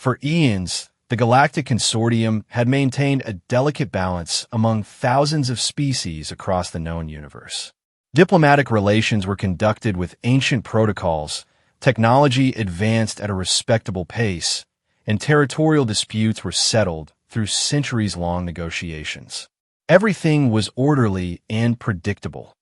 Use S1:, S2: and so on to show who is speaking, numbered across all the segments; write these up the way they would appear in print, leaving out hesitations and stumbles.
S1: For eons, the Galactic Consortium had maintained a delicate balance among thousands of species across the known universe. Diplomatic relations were conducted with ancient protocols, technology advanced at a respectable pace, and territorial disputes were settled through centuries-long negotiations. Everything was orderly and predictable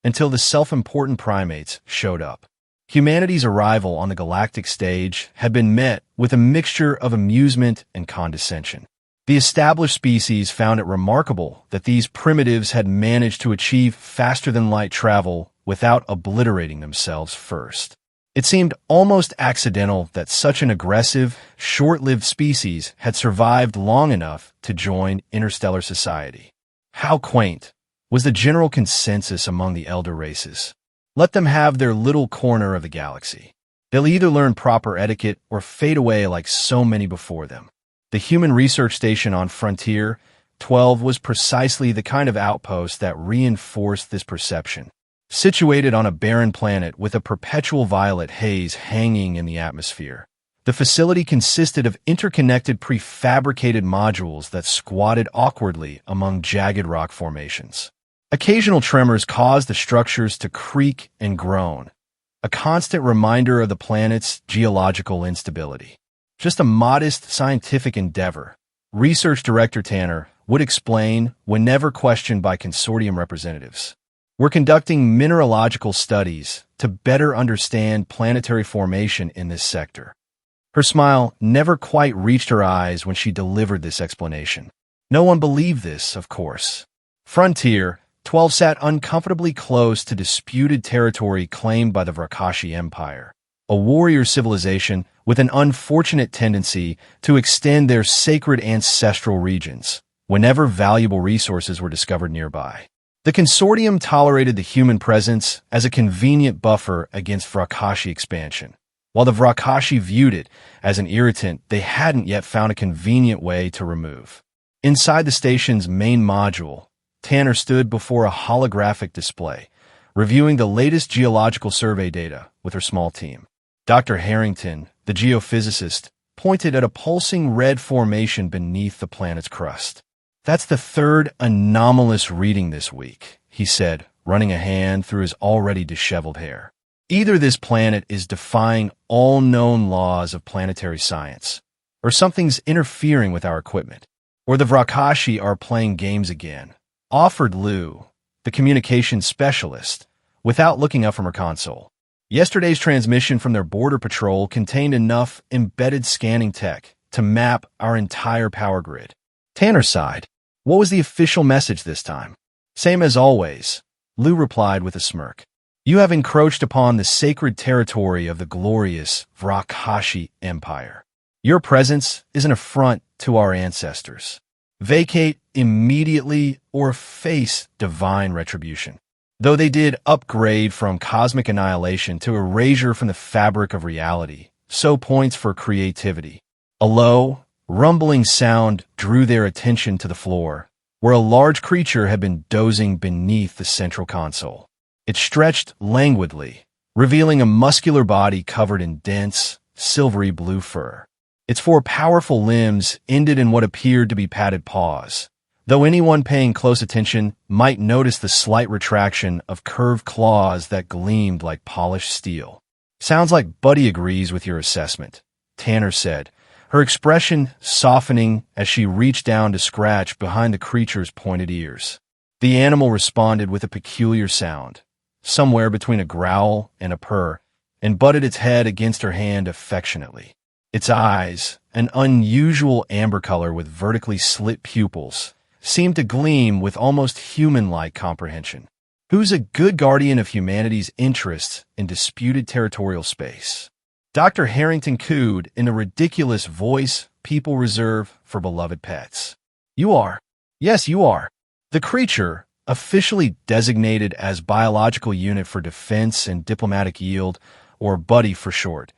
S1: until the self-important primates showed up. Humanity's arrival on the galactic stage had been met with a mixture of amusement and condescension. The established species found it remarkable that these primitives had managed to achieve faster-than-light travel without obliterating themselves first. It seemed almost accidental that such an aggressive, short-lived species had survived long enough to join interstellar society. How quaint was the general consensus among the elder races. Let them have their little corner of the galaxy. They'll either learn proper etiquette or fade away like so many before them. The human research station on Frontier 12 was precisely the kind of outpost that reinforced this perception. Situated on a barren planet with a perpetual violet haze hanging in the atmosphere, the facility consisted of interconnected prefabricated modules that squatted awkwardly among jagged rock formations. Occasional tremors caused the structures to creak and groan, a constant reminder of the planet's geological instability. Just a modest scientific endeavor, Research Director Tanner would explain whenever questioned by consortium representatives. We're conducting mineralogical studies to better understand planetary formation in this sector. Her smile never quite reached her eyes when she delivered this explanation. No one believed this, of course. Frontier 12 sat uncomfortably close to disputed territory claimed by the Vrakashi Empire, a warrior civilization with an unfortunate tendency to extend their sacred ancestral regions whenever valuable resources were discovered nearby. The consortium tolerated the human presence as a convenient buffer against Vrakashi expansion, while the Vrakashi viewed it as an irritant they hadn't yet found a convenient way to remove. Inside the station's main module, Tanner stood before a holographic display, reviewing the latest geological survey data with her small team. Dr. Harrington, the geophysicist, pointed at a pulsing red formation beneath the planet's crust. "That's the third anomalous reading this week," he said, running a hand through his already disheveled hair. "Either this planet is defying all known laws of planetary science, or something's interfering with our equipment, or the Vrakashi are playing games again," offered Lou, the communications specialist, without looking up from her console. Yesterday's transmission from their border patrol contained enough embedded scanning tech to map our entire power grid. Tanner sighed. What was the official message this time? "Same as always," Lou replied with a smirk. "You have encroached upon the sacred territory of the glorious Vrakashi Empire. Your presence is an affront to our ancestors. Vacate immediately or face divine retribution." Though they did upgrade from cosmic annihilation to erasure from the fabric of reality, so points for creativity. A low, rumbling sound drew their attention to the floor, where a large creature had been dozing beneath the central console. It stretched languidly, revealing a muscular body covered in dense, silvery blue fur. Its four powerful limbs ended in what appeared to be padded paws, though anyone paying close attention might notice the slight retraction of curved claws that gleamed like polished steel. "Sounds like Buddy agrees with your assessment," Tanner said, her expression softening as she reached down to scratch behind the creature's pointed ears. The animal responded with a peculiar sound, somewhere between a growl and a purr, and butted its head against her hand affectionately. Its eyes, an unusual amber color with vertically slit pupils, seemed to gleam with almost human-like comprehension. Who's a good guardian of humanity's interests in disputed territorial space? Dr. Harrington cooed in the ridiculous voice people reserve for beloved pets. "You are. Yes, you are." The creature, officially designated as Biological Unit for Defense and Diplomatic Yield, or Buddy for short,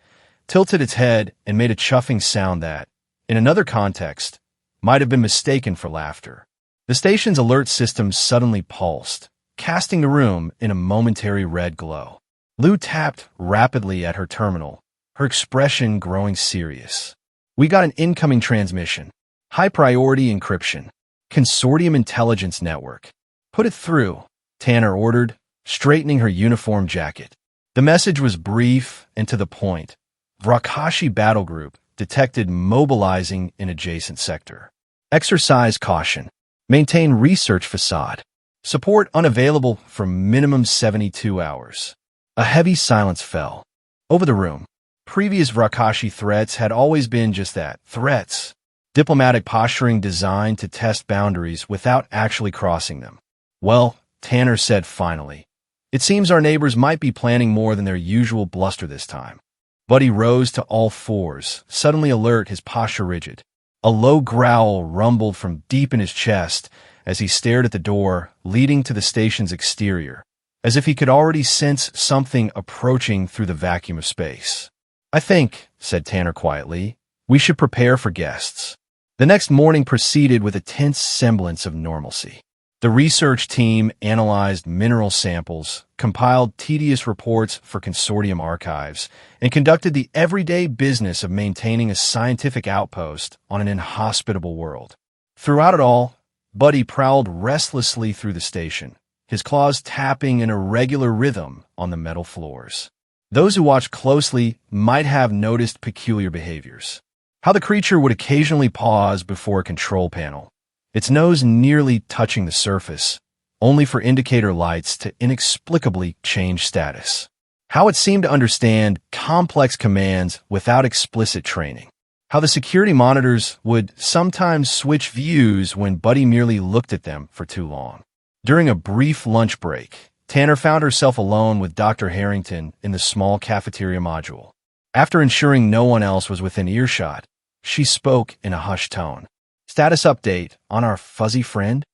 S1: tilted its head and made a chuffing sound that, in another context, might have been mistaken for laughter. The station's alert system suddenly pulsed, casting the room in a momentary red glow. Lou tapped rapidly at her terminal, her expression growing serious. We got an incoming transmission. High-priority encryption. Consortium Intelligence Network. Put it through, Tanner ordered, straightening her uniform jacket. The message was brief and to the point. Vrakashi Battle Group detected mobilizing in adjacent sector. Exercise caution. Maintain research facade. Support unavailable for minimum 72 hours. A heavy silence fell over the room. Previous Vrakashi threats had always been just that, threats. Diplomatic posturing designed to test boundaries without actually crossing them. Well, Tanner said finally, it seems our neighbors might be planning more than their usual bluster this time. Buddy rose to all fours, suddenly alert, his posture rigid. A low growl rumbled from deep in his chest as he stared at the door leading to the station's exterior, as if he could already sense something approaching through the vacuum of space. I think, said Tanner quietly, we should prepare for guests. The next morning proceeded with a tense semblance of normalcy. The research team analyzed mineral samples, compiled tedious reports for consortium archives, and conducted the everyday business of maintaining a scientific outpost on an inhospitable world. Throughout it all, Buddy prowled restlessly through the station, his claws tapping in a regular rhythm on the metal floors. Those who watched closely might have noticed peculiar behaviors. How the creature would occasionally pause before a control panel, its nose nearly touching the surface, only for indicator lights to inexplicably change status. How it seemed to understand complex commands without explicit training. How the security monitors would sometimes switch views when Buddy merely looked at them for too long. During a brief lunch break, Tanner found herself alone with Dr. Harrington in the small cafeteria module. After ensuring no one else was within earshot, she spoke in a hushed tone. Status update on our fuzzy friend?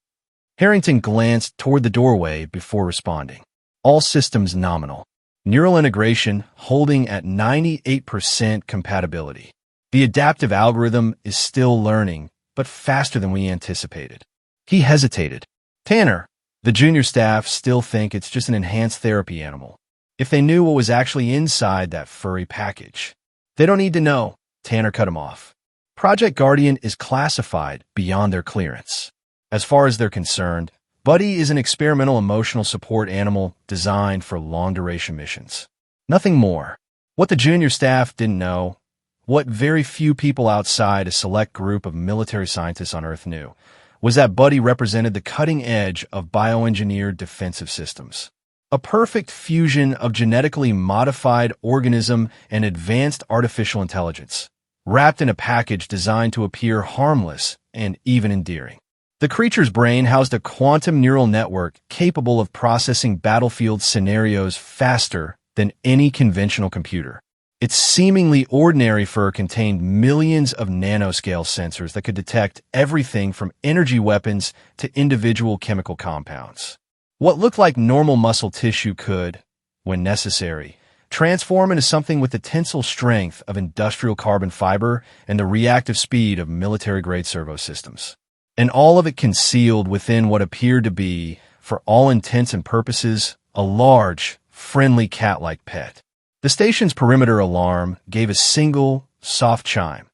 S1: Harrington glanced toward the doorway before responding. All systems nominal. Neural integration holding at 98% compatibility. The adaptive algorithm is still learning, but faster than we anticipated. He hesitated. Tanner, the junior staff still think it's just an enhanced therapy animal. If they knew what was actually inside that furry package. They don't need to know, Tanner cut him off. Project Guardian is classified beyond their clearance. As far as they're concerned, Buddy is an experimental emotional support animal designed for long-duration missions. Nothing more. What the junior staff didn't know, what very few people outside a select group of military scientists on Earth knew, was that Buddy represented the cutting edge of bioengineered defensive systems. A perfect fusion of genetically modified organism and advanced artificial intelligence, wrapped in a package designed to appear harmless and even endearing. The creature's brain housed a quantum neural network capable of processing battlefield scenarios faster than any conventional computer. Its seemingly ordinary fur contained millions of nanoscale sensors that could detect everything from energy weapons to individual chemical compounds. What looked like normal muscle tissue could, when necessary, transform into something with the tensile strength of industrial carbon fiber and the reactive speed of military-grade servo systems. And all of it concealed within what appeared to be, for all intents and purposes, a large, friendly cat-like pet. The station's perimeter alarm gave a single, soft chime.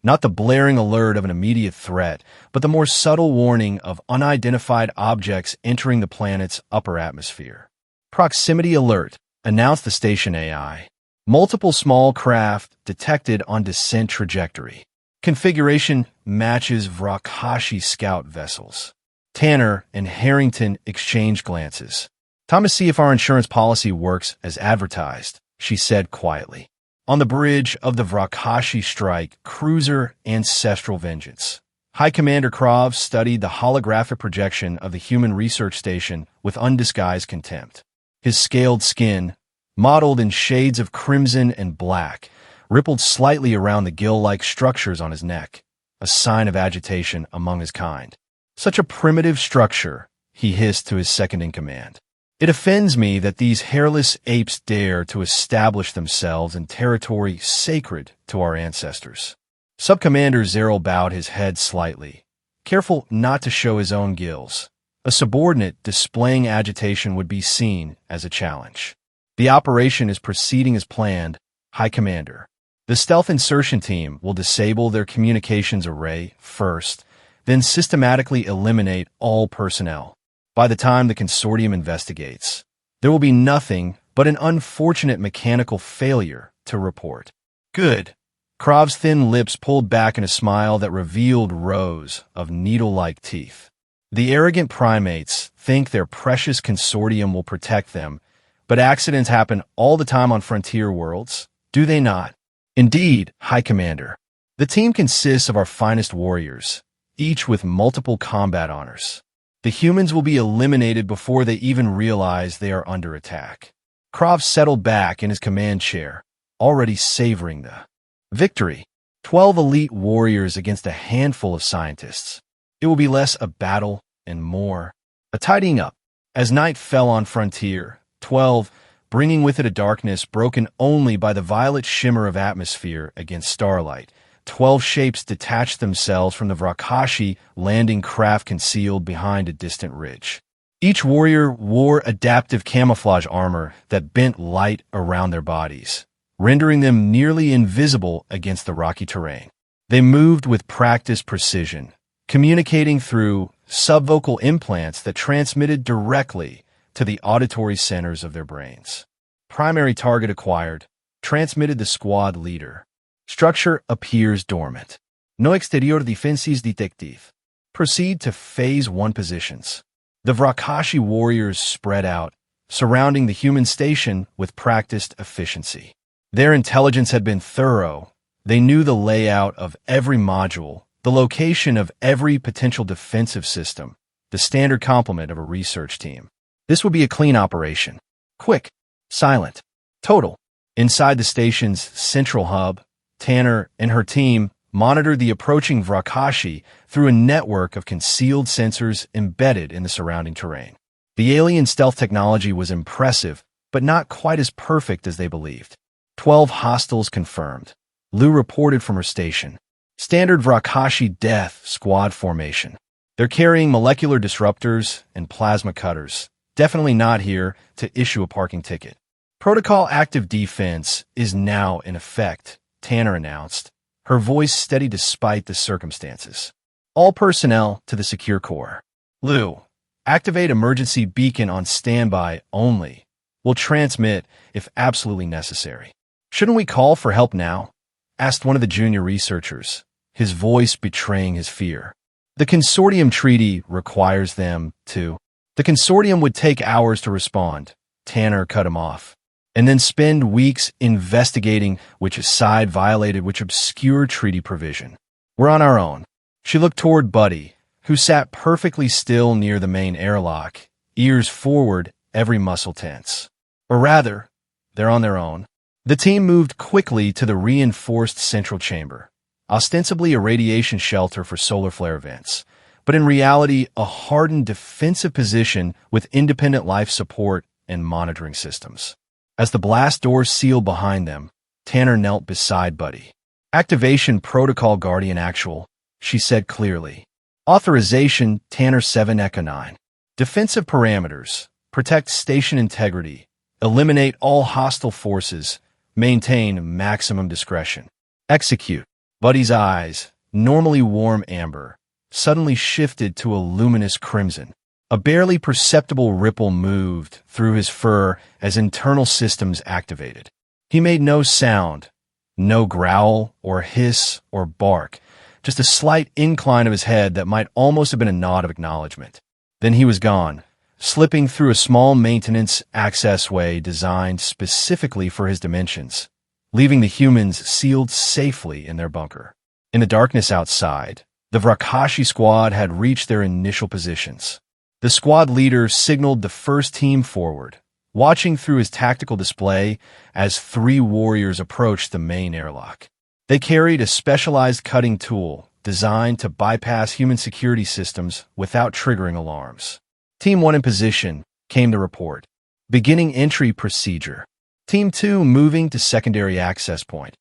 S1: Not the blaring alert of an immediate threat, but the more subtle warning of unidentified objects entering the planet's upper atmosphere. Proximity alert, announced the station AI. Multiple small craft detected on descent trajectory. Configuration matches Vrakashi scout vessels. Tanner and Harrington exchanged glances. Time to see if our insurance policy works as advertised, she said quietly. On the bridge of the Vrakashi strike cruiser Ancestral Vengeance, High Commander Krov studied the holographic projection of the human research station with undisguised contempt. His scaled skin, modeled in shades of crimson and black, rippled slightly around the gill-like structures on his neck, a sign of agitation among his kind. Such a primitive structure, he hissed to his second-in-command. It offends me that these hairless apes dare to establish themselves in territory sacred to our ancestors. Sub-Commander Zeril bowed his head slightly, careful not to show his own gills. A subordinate displaying agitation would be seen as a challenge. The operation is proceeding as planned, High Commander. The stealth insertion team will disable their communications array first, then systematically eliminate all personnel. By the time the consortium investigates, there will be nothing but an unfortunate mechanical failure to report. Good. Krov's thin lips pulled back in a smile that revealed rows of needle-like teeth. The arrogant primates think their precious consortium will protect them, but accidents happen all the time on frontier worlds, do they not? Indeed, High Commander. The team consists of our finest warriors, each with multiple combat honors. The humans will be eliminated before they even realize they are under attack. Krov settled back in his command chair, already savoring the victory. 12 elite warriors against a handful of scientists. It will be less a battle and more a tidying up. As night fell on Frontier, 12, bringing with it a darkness broken only by the violet shimmer of atmosphere against starlight, 12 shapes detached themselves from the Vrakashi landing craft concealed behind a distant ridge. Each warrior wore adaptive camouflage armor that bent light around their bodies, rendering them nearly invisible against the rocky terrain. They moved with practiced precision, communicating through subvocal implants that transmitted directly to the auditory centers of their brains. Primary target acquired, transmitted the squad leader. Structure appears dormant. No exterior defenses detective. Proceed to Phase 1 positions. The Vrakashi warriors spread out, surrounding the human station with practiced efficiency. Their intelligence had been thorough. They knew the layout of every module, the location of every potential defensive system, the standard complement of a research team. This would be a clean operation. Quick, silent, total. Inside the station's central hub, Tanner and her team monitored the approaching Vrakashi through a network of concealed sensors embedded in the surrounding terrain. The alien stealth technology was impressive, but not quite as perfect as they believed. 12 hostiles confirmed. Lou reported from her station. Standard Vrakashi death squad formation. They're carrying molecular disruptors and plasma cutters. Definitely not here to issue a parking ticket. Protocol active defense is now in effect, Tanner announced, her voice steady despite the circumstances. All personnel to the secure core. Lou, activate emergency beacon on standby only. Will transmit if absolutely necessary. Shouldn't we call for help now? Asked one of the junior researchers, his voice betraying his fear. The consortium treaty requires them to. The consortium would take hours to respond. Tanner cut him off. And then spend weeks investigating which side violated which obscure treaty provision. We're on our own. She looked toward Buddy, who sat perfectly still near the main airlock, ears forward, every muscle tense. Or rather, they're on their own. The team moved quickly to the reinforced central chamber, ostensibly a radiation shelter for solar flare events, but in reality a hardened defensive position with independent life support and monitoring systems. As the blast doors sealed behind them, Tanner knelt beside Buddy. Activation Protocol Guardian Actual, she said clearly. Authorization Tanner 7 Echo 9. Defensive parameters. Protect station integrity. Eliminate all hostile forces. Maintain maximum discretion. Execute. Buddy's eyes, normally warm amber, suddenly shifted to a luminous crimson. A barely perceptible ripple moved through his fur as internal systems activated. He made no sound, no growl or hiss or bark, just a slight incline of his head that might almost have been a nod of acknowledgement. Then he was gone, slipping through a small maintenance accessway designed specifically for his dimensions, leaving the humans sealed safely in their bunker. In the darkness outside, the Vrakashi squad had reached their initial positions. The squad leader signaled the first team forward, watching through his tactical display as 3 warriors approached the main airlock. They carried a specialized cutting tool designed to bypass human security systems without triggering alarms. Team 1 in position, came the report. Beginning entry procedure. Team 2 moving to secondary access point.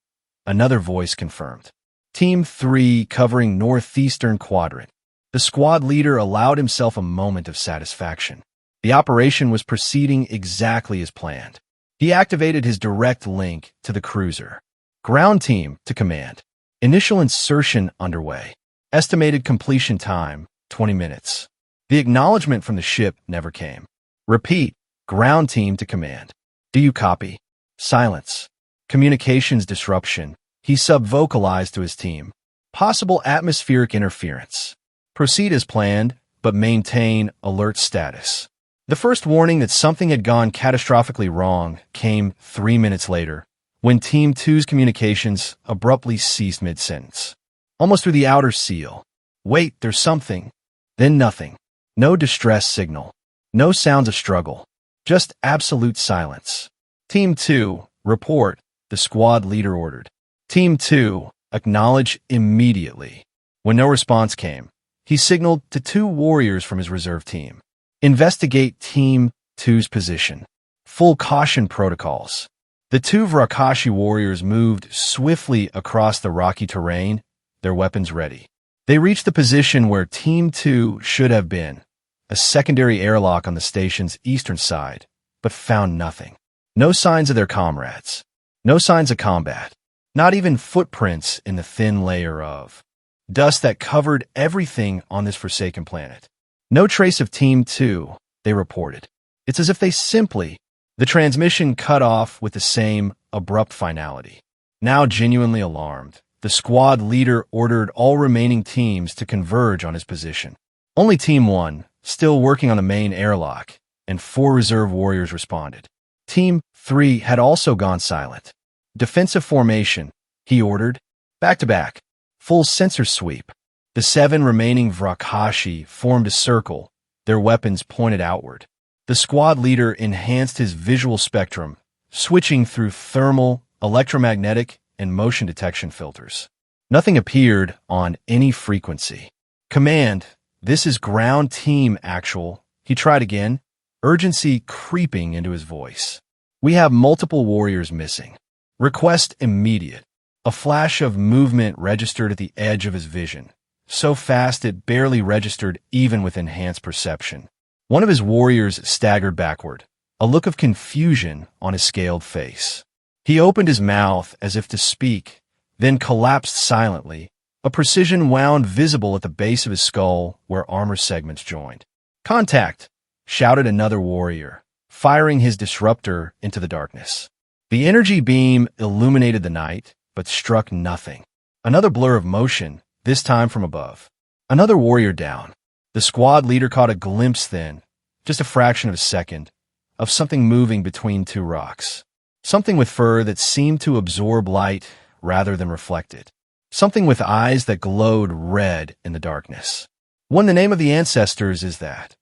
S1: Another voice confirmed. Team 3 covering northeastern quadrant. The squad leader allowed himself a moment of satisfaction. The operation was proceeding exactly as planned. He activated his direct link to the cruiser. Ground team to command. Initial insertion underway. Estimated completion time, 20 minutes. The acknowledgement from the ship never came. Repeat, ground team to command. Do you copy? Silence. Communications disruption. He sub-vocalized to his team. Possible atmospheric interference. Proceed as planned, but maintain alert status. The first warning that something had gone catastrophically wrong came 3 minutes later, when Team 2's communications abruptly ceased mid-sentence. Almost through the outer seal. Wait, there's something. Then nothing. No distress signal. No sounds of struggle. Just absolute silence. Team 2, report, the squad leader ordered. Team 2, acknowledge immediately. When no response came, he signaled to 2 warriors from his reserve team. Investigate Team 2's position. Full caution protocols. The 2 Vrakashi warriors moved swiftly across the rocky terrain, their weapons ready. They reached the position where Team 2 should have been, a secondary airlock on the station's eastern side, but found nothing. No signs of their comrades. No signs of combat. Not even footprints in the thin layer of dust that covered everything on this forsaken planet. No trace of Team 2, they reported. It's as if they simply... The transmission cut off with the same abrupt finality. Now genuinely alarmed, the squad leader ordered all remaining teams to converge on his position. Only Team 1, still working on the main airlock, and 4 reserve warriors responded. Team 3 had also gone silent. Defensive formation, he ordered. Back to back. Full sensor sweep. The 7 remaining Vrakashi formed a circle, their weapons pointed outward. The squad leader enhanced his visual spectrum, switching through thermal, electromagnetic, and motion detection filters. Nothing appeared on any frequency. Command, this is ground team actual. He tried again, urgency creeping into his voice. We have multiple warriors missing. Request immediate. A flash of movement registered at the edge of his vision, so fast it barely registered even with enhanced perception. One of his warriors staggered backward, a look of confusion on his scaled face. He opened his mouth as if to speak, then collapsed silently, a precision wound visible at the base of his skull where armor segments joined. Contact! Shouted another warrior, firing his disruptor into the darkness. The energy beam illuminated the night, but struck nothing. Another blur of motion, this time from above. Another warrior down. The squad leader caught a glimpse then, just a fraction of a second, of something moving between 2 rocks. Something with fur that seemed to absorb light rather than reflect it. Something with eyes that glowed red in the darkness. "When the name of the ancestors is that?"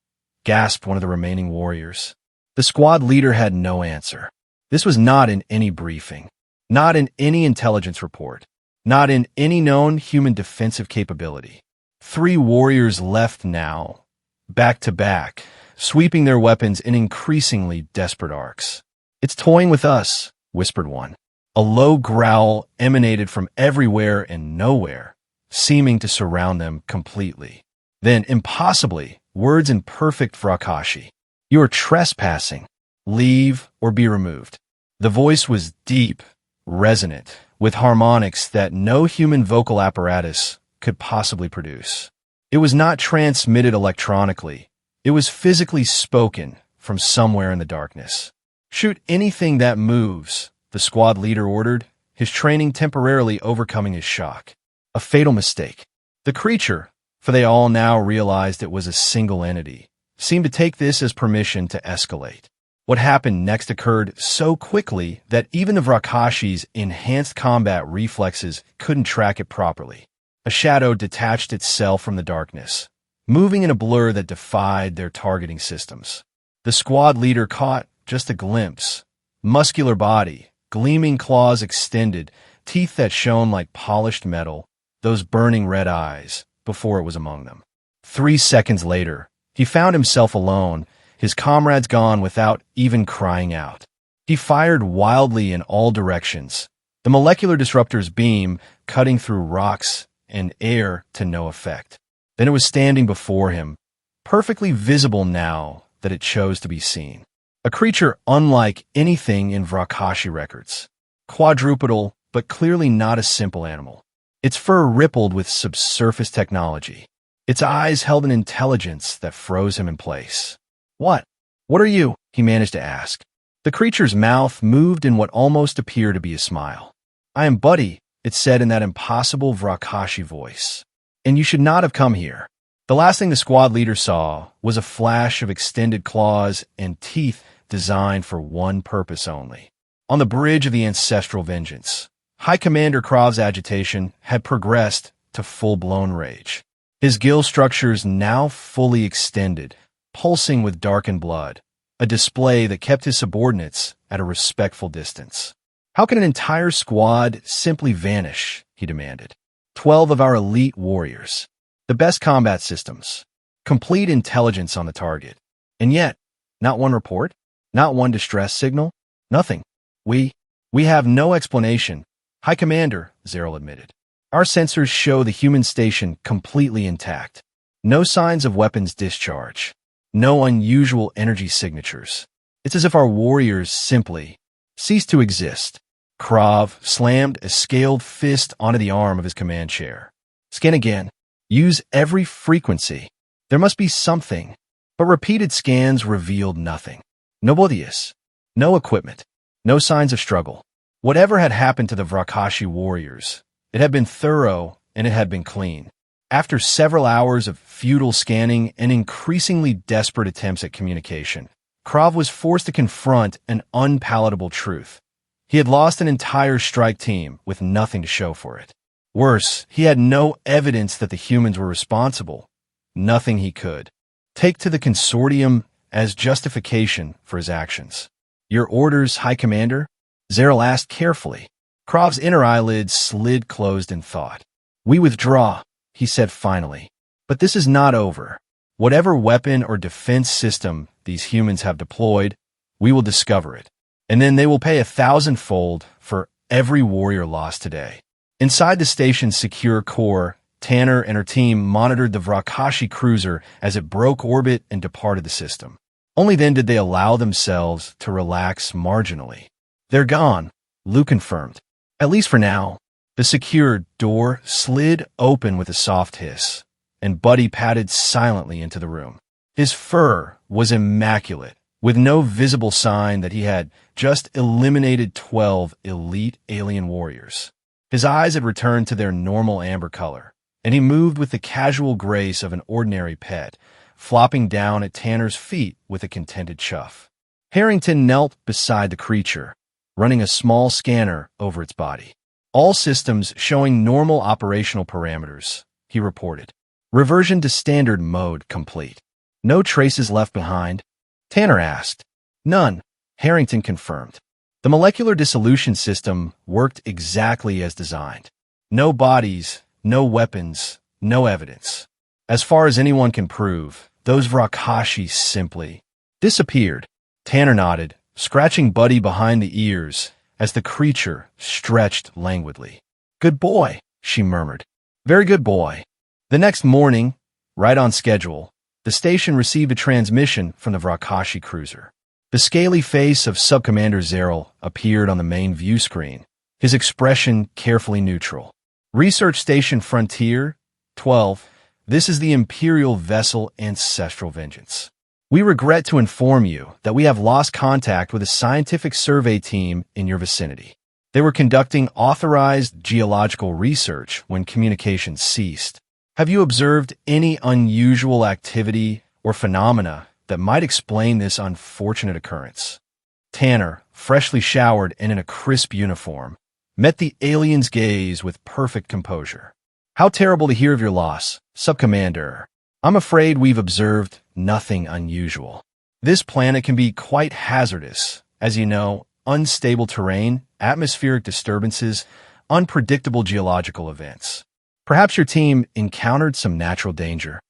S1: gasped one of the remaining warriors. The squad leader had no answer. This was not in any briefing, not in any intelligence report, not in any known human defensive capability. 3 warriors left now, back to back, sweeping their weapons in increasingly desperate arcs. "It's toying with us," whispered one. A low growl emanated from everywhere and nowhere, seeming to surround them completely. Then, impossibly, words in perfect Vrakashi. "You are trespassing. Leave or be removed." The voice was deep, resonant, with harmonics that no human vocal apparatus could possibly produce. It was not transmitted electronically. It was physically spoken from somewhere in the darkness. "Shoot anything that moves," the squad leader ordered, his training temporarily overcoming his shock. A fatal mistake. The creature, for they all now realized it was a single entity, seemed to take this as permission to escalate. What happened next occurred so quickly that even the Vrakashi's enhanced combat reflexes couldn't track it properly. A shadow detached itself from the darkness, moving in a blur that defied their targeting systems. The squad leader caught just a glimpse. Muscular body, gleaming claws extended, teeth that shone like polished metal, those burning red eyes, before it was among them. 3 seconds later, he found himself alone, his comrades gone without even crying out. He fired wildly in all directions, the molecular disruptor's beam cutting through rocks and air to no effect. Then it was standing before him, perfectly visible now that it chose to be seen. A creature unlike anything in Vrakashi records. Quadrupedal, but clearly not a simple animal. Its fur rippled with subsurface technology. Its eyes held an intelligence that froze him in place. "What? What are you?" he managed to ask. The creature's mouth moved in what almost appeared to be a smile. "I am Buddy," it said in that impossible Vrakashi voice. "And you should not have come here." The last thing the squad leader saw was a flash of extended claws and teeth designed for one purpose only. On the bridge of the ancestral vengeance, High Commander Krov's agitation had progressed to full-blown rage. His gill structures now fully extended, pulsing with darkened blood, a display that kept his subordinates at a respectful distance. "How can an entire squad simply vanish?" he demanded. 12 of our elite warriors. The best combat systems. Complete intelligence on the target. And yet, not one report? Not one distress signal? Nothing. We have no explanation. High Commander, Zeril admitted. Our sensors show the human station completely intact. No signs of weapons discharge. No unusual energy signatures. It's as if our warriors simply ceased to exist. Krov slammed a scaled fist onto the arm of his command chair. "Scan again. Use every frequency. There must be something." But repeated scans revealed nothing. No Bodius. No equipment. No signs of struggle. Whatever had happened to the Vrakashi warriors, it had been thorough and it had been clean. After several hours of futile scanning and increasingly desperate attempts at communication, Krov was forced to confront an unpalatable truth. He had lost an entire strike team with nothing to show for it. Worse, he had no evidence that the humans were responsible. Nothing he could take to the consortium as justification for his actions. "Your orders, High Commander?" Zeril asked carefully. Krov's inner eyelids slid closed in thought. "We withdraw," he said finally. "But this is not over. Whatever weapon or defense system these humans have deployed, we will discover it. And then they will pay 1,000-fold for every warrior lost today." Inside the station's secure core, Tanner and her team monitored the Vrakashi cruiser as it broke orbit and departed the system. Only then did they allow themselves to relax marginally. "They're gone," Lou confirmed. "At least for now." The secure door slid open with a soft hiss, and Buddy padded silently into the room. His fur was immaculate, with no visible sign that he had just eliminated 12 elite alien warriors. His eyes had returned to their normal amber color, and he moved with the casual grace of an ordinary pet, flopping down at Tanner's feet with a contented chuff. Harrington knelt beside the creature, running a small scanner over its body. "All systems showing normal operational parameters," he reported. "Reversion to standard mode complete." "No traces left behind?" Tanner asked. "None," Harrington confirmed. The molecular dissolution system worked exactly as designed. No bodies, no weapons, no evidence. As far as anyone can prove, those Vrakashi simply disappeared. Tanner nodded, scratching Buddy behind the ears as the creature stretched languidly. "Good boy," she murmured. "Very good boy." The next morning, right on schedule, the station received a transmission from the Vrakashi cruiser. The scaly face of Subcommander Zeril appeared on the main view screen, his expression carefully neutral. "Research Station Frontier 12, this is the Imperial vessel Ancestral Vengeance. We regret to inform you that we have lost contact with a scientific survey team in your vicinity. They were conducting authorized geological research when communications ceased. Have you observed any unusual activity or phenomena that might explain this unfortunate occurrence?" Tanner, freshly showered and in a crisp uniform, met the alien's gaze with perfect composure. "How terrible to hear of your loss, Subcommander. I'm afraid we've observed nothing unusual. This planet can be quite hazardous, as you know, unstable terrain, atmospheric disturbances, unpredictable geological events. Perhaps your team encountered some natural danger."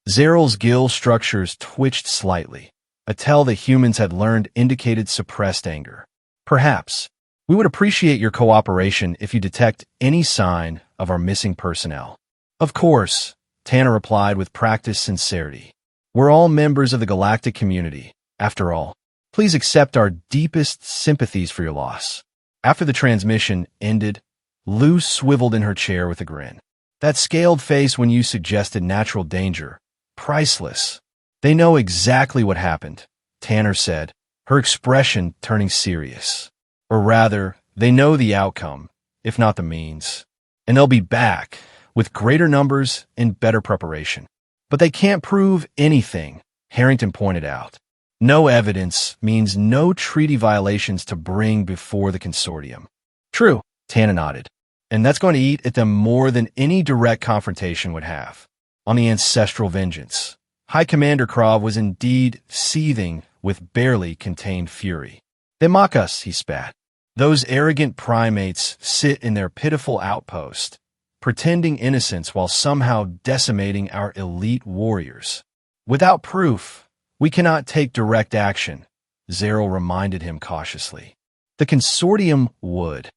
S1: Zeril's gill structures twitched slightly, a tell the humans had learned indicated suppressed anger. "Perhaps. We would appreciate your cooperation if you detect any sign of our missing personnel." "Of course," Tanner replied with practiced sincerity. "We're all members of the galactic community, after all. Please accept our deepest sympathies for your loss." After the transmission ended, Lou swiveled in her chair with a grin. That scaled face when you suggested natural danger. Priceless. They know exactly what happened, Tanner said, her expression turning serious. Or rather, they know the outcome, if not the means. And they'll be back, with greater numbers and better preparation. But they can't prove anything, Harrington pointed out. No evidence means no treaty violations to bring before the consortium. True, Tanner nodded. And that's going to eat at them more than any direct confrontation would have. On the ancestral vengeance, High Commander Krav was indeed seething with barely contained fury. They mock us, he spat. Those arrogant primates sit in their pitiful outpost, pretending innocence while somehow decimating our elite warriors. Without proof, we cannot take direct action, Zero reminded him cautiously. The consortium would.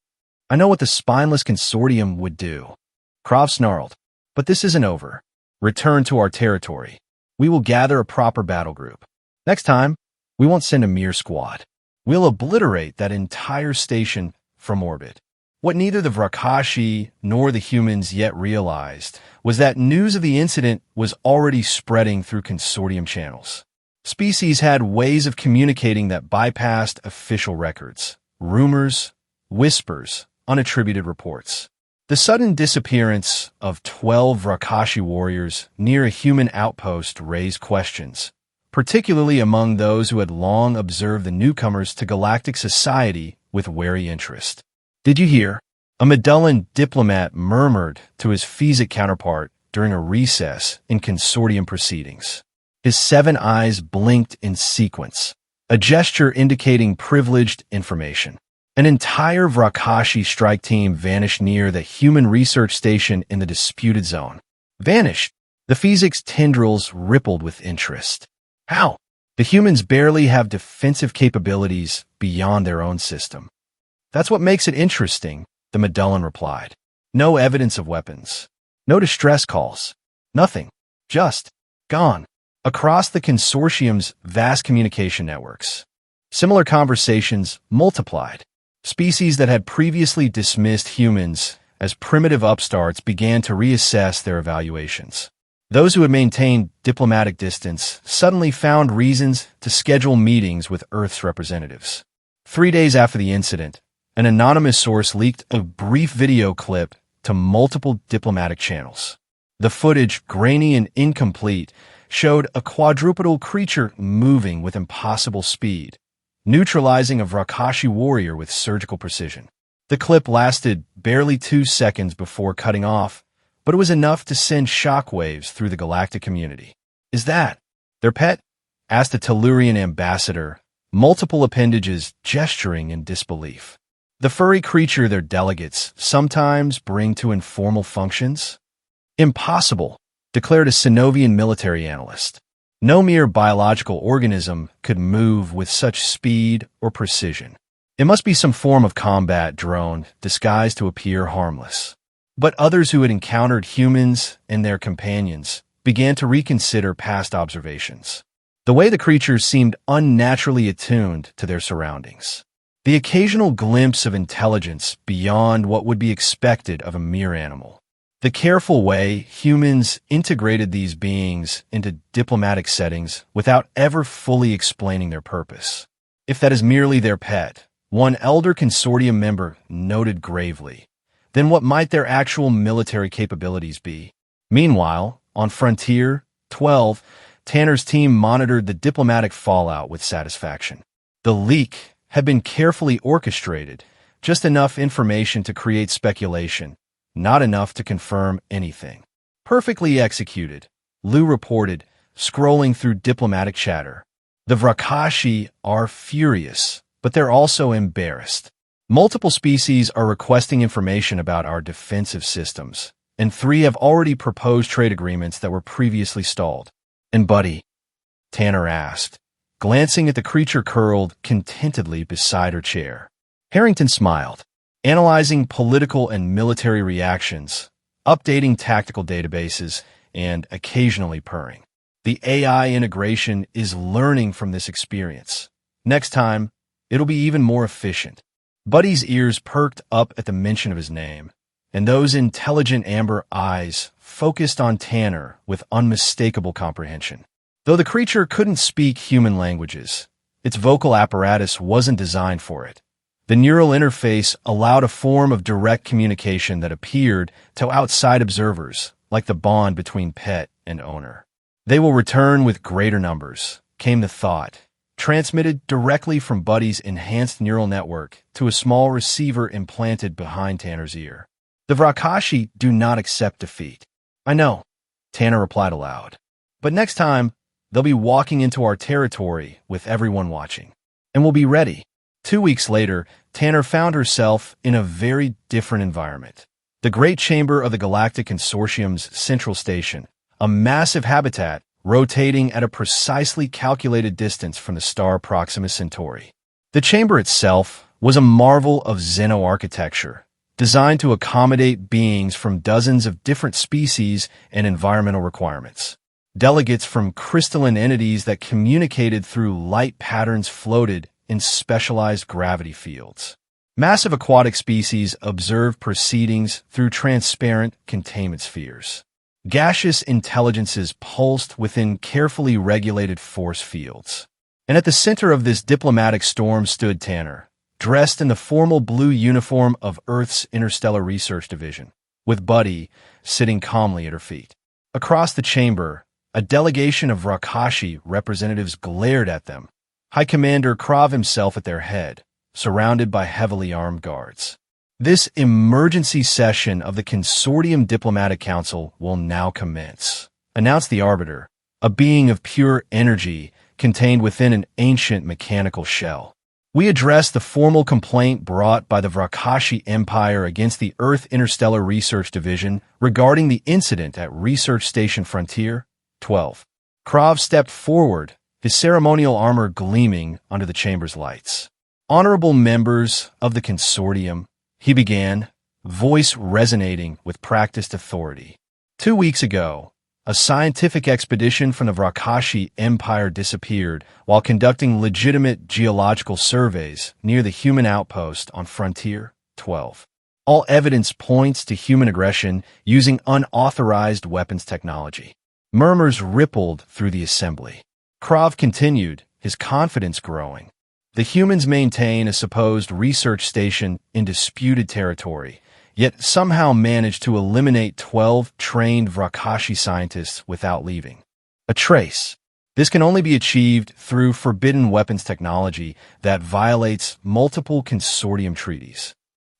S1: I know what the spineless consortium would do. Krav snarled. But this isn't over. Return to our territory. We will gather a proper battle group. Next time, we won't send a mere squad. We'll obliterate that entire station from orbit. What neither the Vrakashi nor the humans yet realized was that news of the incident was already spreading through consortium channels. Species had ways of communicating that bypassed official records, rumors, whispers, unattributed reports. The sudden disappearance of 12 Vrakashi warriors near a human outpost raised questions, particularly among those who had long observed the newcomers to galactic society with wary interest. Did you hear? A Medullan diplomat murmured to his Physic counterpart during a recess in consortium proceedings. His 7 eyes blinked in sequence, a gesture indicating privileged information. An entire Vrakashi strike team vanished near the human research station in the disputed zone. Vanished? The Physic's tendrils rippled with interest. How? The humans barely have defensive capabilities beyond their own system. That's what makes it interesting, the Medullan replied. No evidence of weapons. No distress calls. Nothing. Just gone. Across the consortium's vast communication networks, similar conversations multiplied. Species that had previously dismissed humans as primitive upstarts began to reassess their evaluations. Those who had maintained diplomatic distance suddenly found reasons to schedule meetings with Earth's representatives. 3 days after the incident, an anonymous source leaked a brief video clip to multiple diplomatic channels. The footage, grainy and incomplete, showed a quadrupedal creature moving with impossible speed, neutralizing a Vrakashi warrior with surgical precision. The clip lasted barely 2 seconds before cutting off, but it was enough to send shockwaves through the galactic community. Is that their pet? Asked a Tellurian ambassador, multiple appendages gesturing in disbelief. The furry creature their delegates sometimes bring to informal functions? Impossible, declared a Synovian military analyst. No mere biological organism could move with such speed or precision. It must be some form of combat drone disguised to appear harmless. But others who had encountered humans and their companions began to reconsider past observations. The way the creatures seemed unnaturally attuned to their surroundings. The occasional glimpse of intelligence beyond what would be expected of a mere animal. The careful way humans integrated these beings into diplomatic settings without ever fully explaining their purpose. If that is merely their pet, one elder consortium member noted gravely, then what might their actual military capabilities be? Meanwhile, on Frontier 12, Tanner's team monitored the diplomatic fallout with satisfaction. The leak had been carefully orchestrated, just enough information to create speculation, not enough to confirm anything. Perfectly executed, Lou reported, scrolling through diplomatic chatter. The Vrakashi are furious, but they're also embarrassed. Multiple species are requesting information about our defensive systems, and 3 have already proposed trade agreements that were previously stalled. And buddy, Tanner asked, glancing at the creature curled contentedly beside her chair. Harrington smiled, analyzing political and military reactions, updating tactical databases, and occasionally purring. The AI integration is learning from this experience. Next time, it'll be even more efficient. Buddy's ears perked up at the mention of his name, and those intelligent amber eyes focused on Tanner with unmistakable comprehension. Though the creature couldn't speak human languages, its vocal apparatus wasn't designed for it. The neural interface allowed a form of direct communication that appeared to outside observers, like the bond between pet and owner. They will return with greater numbers, came the thought, transmitted directly from Buddy's enhanced neural network to a small receiver implanted behind Tanner's ear. The Vrakashi do not accept defeat. I know, Tanner replied aloud. But next time, they'll be walking into our territory with everyone watching. And we'll be ready. 2 weeks later, Tanner found herself in a very different environment. The Great Chamber of the Galactic Consortium's central station, a massive habitat rotating at a precisely calculated distance from the star Proxima Centauri. The chamber itself was a marvel of xeno-architecture, designed to accommodate beings from dozens of different species and environmental requirements. Delegates from crystalline entities that communicated through light patterns floated in specialized gravity fields. Massive aquatic species observed proceedings through transparent containment spheres. Gaseous intelligences pulsed within carefully regulated force fields. And at the center of this diplomatic storm stood Tanner, dressed in the formal blue uniform of Earth's Interstellar Research Division, with Buddy sitting calmly at her feet. Across the chamber, a delegation of Vrakashi representatives glared at them, High Commander Krav himself at their head, surrounded by heavily armed guards. This emergency session of the Consortium Diplomatic Council will now commence, announced the Arbiter, a being of pure energy contained within an ancient mechanical shell. We address the formal complaint brought by the Vrakashi Empire against the Earth Interstellar Research Division regarding the incident at Research Station Frontier 12. Krav stepped forward, his ceremonial armor gleaming under the chamber's lights. Honorable members of the Consortium, he began, voice resonating with practiced authority. 2 weeks ago, a scientific expedition from the Vrakashi Empire disappeared while conducting legitimate geological surveys near the human outpost on Frontier 12. All evidence points to human aggression using unauthorized weapons technology. Murmurs rippled through the assembly. Krav continued, his confidence growing. The humans maintain a supposed research station in disputed territory, yet somehow managed to eliminate 12 trained Vrakashi scientists without leaving a trace. This can only be achieved through forbidden weapons technology that violates multiple consortium treaties.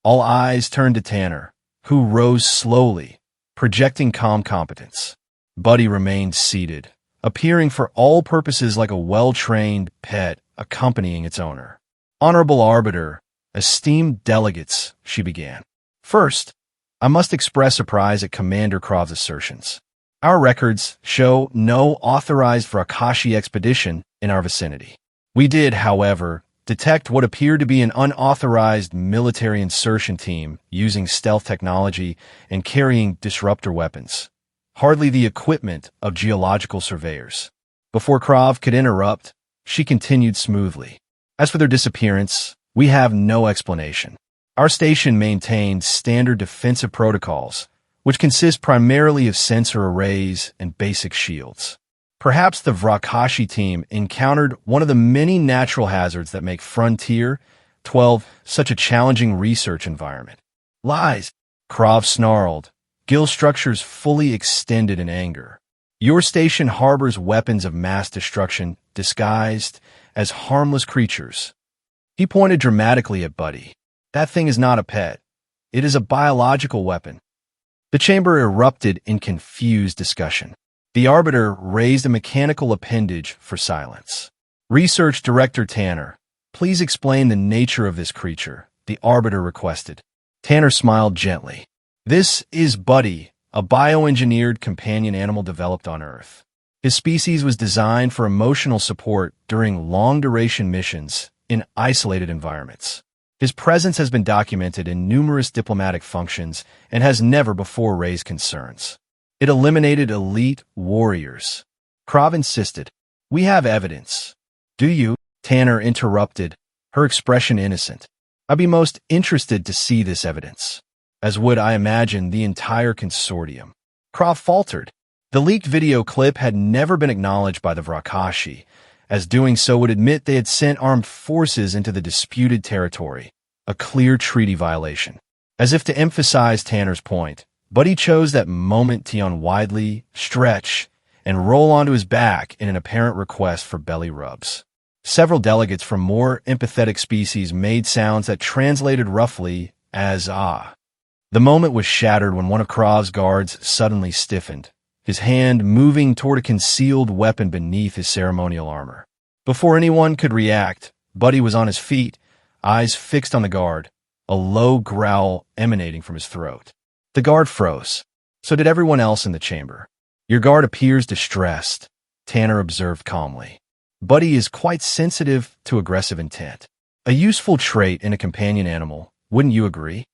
S1: All eyes turned to Tanner, who rose slowly, projecting calm competence. Buddy remained seated, appearing for all purposes like a well-trained pet accompanying its owner. Honorable Arbiter, esteemed delegates, she began. First, I must express surprise at Commander Krav's assertions. Our records show no authorized Vrakashi expedition in our vicinity. We did, however, detect what appeared to be an unauthorized military insertion team using stealth technology and carrying disruptor weapons. Hardly the equipment of geological surveyors. Before Krav could interrupt, she continued smoothly. As for their disappearance, we have no explanation. Our station maintains standard defensive protocols, which consist primarily of sensor arrays and basic shields. Perhaps the Vrakashi team encountered one of the many natural hazards that make Frontier 12 such a challenging research environment. Lies, Krav snarled, gill structures fully extended in anger. Your station harbors weapons of mass destruction disguised as harmless creatures. He pointed dramatically at Buddy. That thing is not a pet. It is a biological weapon. The chamber erupted in confused discussion. The Arbiter raised a mechanical appendage for silence. Research Director Tanner, please explain the nature of this creature, the Arbiter requested. Tanner smiled gently. This is Buddy, a bioengineered companion animal developed on Earth. His species was designed for emotional support during long-duration missions in isolated environments. His presence has been documented in numerous diplomatic functions and has never before raised concerns. It eliminated elite warriors. Krav insisted. We have evidence. Do you? Tanner interrupted, her expression innocent. I'd be most interested to see this evidence, as would, I imagine, the entire consortium. Krav faltered. The leaked video clip had never been acknowledged by the Vrakashi, as doing so would admit they had sent armed forces into the disputed territory, a clear treaty violation. As if to emphasize Tanner's point, Buddy chose that moment to yawn widely, stretch, and roll onto his back in an apparent request for belly rubs. Several delegates from more empathetic species made sounds that translated roughly as ah. The moment was shattered when one of Krav's guards suddenly stiffened, his hand moving toward a concealed weapon beneath his ceremonial armor. Before anyone could react, Buddy was on his feet, eyes fixed on the guard, a low growl emanating from his throat. The guard froze. So did everyone else in the chamber. Your guard appears distressed, Tanner observed calmly. Buddy is quite sensitive to aggressive intent. A useful trait in a companion animal, wouldn't you agree?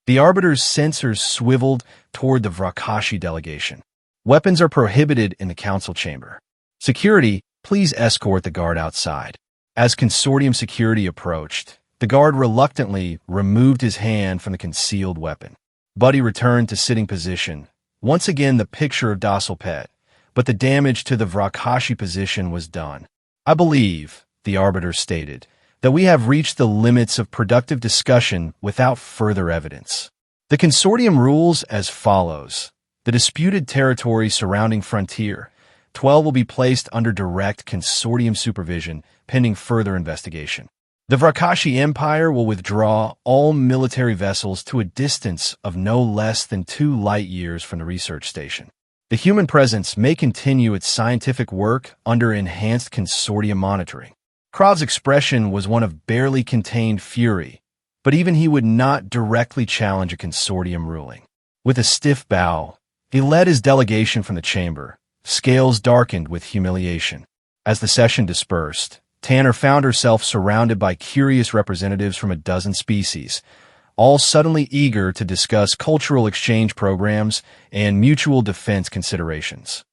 S1: The Arbiter's sensors swiveled toward the Vrakashi delegation. Weapons are prohibited in the council chamber. Security, please escort the guard outside. As consortium security approached, the guard reluctantly removed his hand from the concealed weapon. Buddy returned to sitting position, once again the picture of docile pet, but the damage to the Vrakashi position was done. I believe, the Arbiter stated, that we have reached the limits of productive discussion without further evidence. The consortium rules as follows. The disputed territory surrounding Frontier 12 will be placed under direct consortium supervision pending further investigation. The Vrakashi Empire will withdraw all military vessels to a distance of no less than 2 light years from the research station. The human presence may continue its scientific work under enhanced consortium monitoring. Krav's expression was one of barely contained fury, but even he would not directly challenge a consortium ruling. With a stiff bow, he led his delegation from the chamber, scales darkened with humiliation. As the session dispersed, Tanner found herself surrounded by curious representatives from a dozen species, all suddenly eager to discuss cultural exchange programs and mutual defense considerations.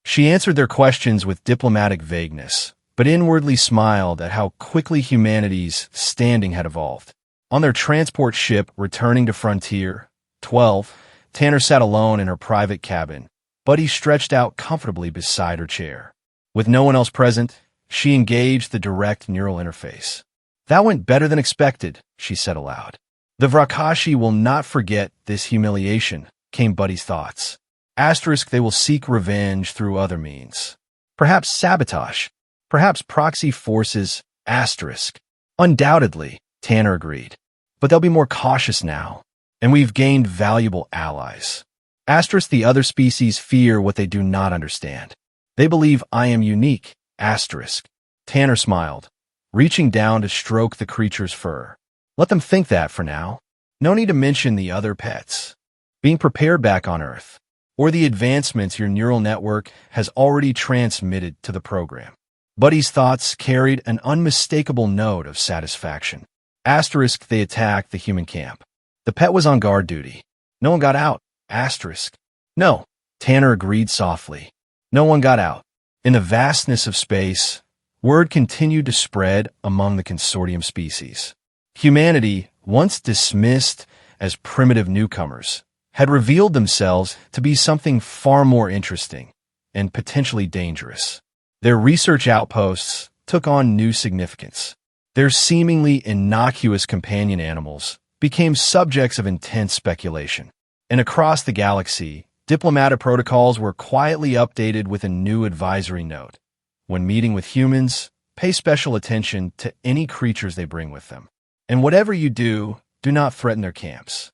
S1: She answered their questions with diplomatic vagueness, but inwardly smiled at how quickly humanity's standing had evolved. On their transport ship returning to Frontier 12, Tanner sat alone in her private cabin. Buddy stretched out comfortably beside her chair. With no one else present, she engaged the direct neural interface. That went better than expected, she said aloud. The Vrakashi will not forget this humiliation, came Buddy's thoughts. Asterisk, they will seek revenge through other means. Perhaps sabotage. Perhaps proxy forces. Asterisk. Undoubtedly, Tanner agreed. But they'll be more cautious now, and we've gained valuable allies. Asterisk, the other species fear what they do not understand. They believe I am unique. Asterisk. Tanner smiled, reaching down to stroke the creature's fur. Let them think that for now. No need to mention the other pets. Being prepared back on Earth, or the advancements your neural network has already transmitted to the program. Buddy's thoughts carried an unmistakable note of satisfaction. Asterisk, they attacked the human camp. The pet was on guard duty. No one got out. Asterisk. No, Tanner agreed softly. No one got out. In the vastness of space, word continued to spread among the consortium species. Humanity, once dismissed as primitive newcomers, had revealed themselves to be something far more interesting and potentially dangerous. Their research outposts took on new significance. Their seemingly innocuous companion animals became subjects of intense speculation. And across the galaxy, diplomatic protocols were quietly updated with a new advisory note. When meeting with humans, pay special attention to any creatures they bring with them. And whatever you do, do not threaten their camps.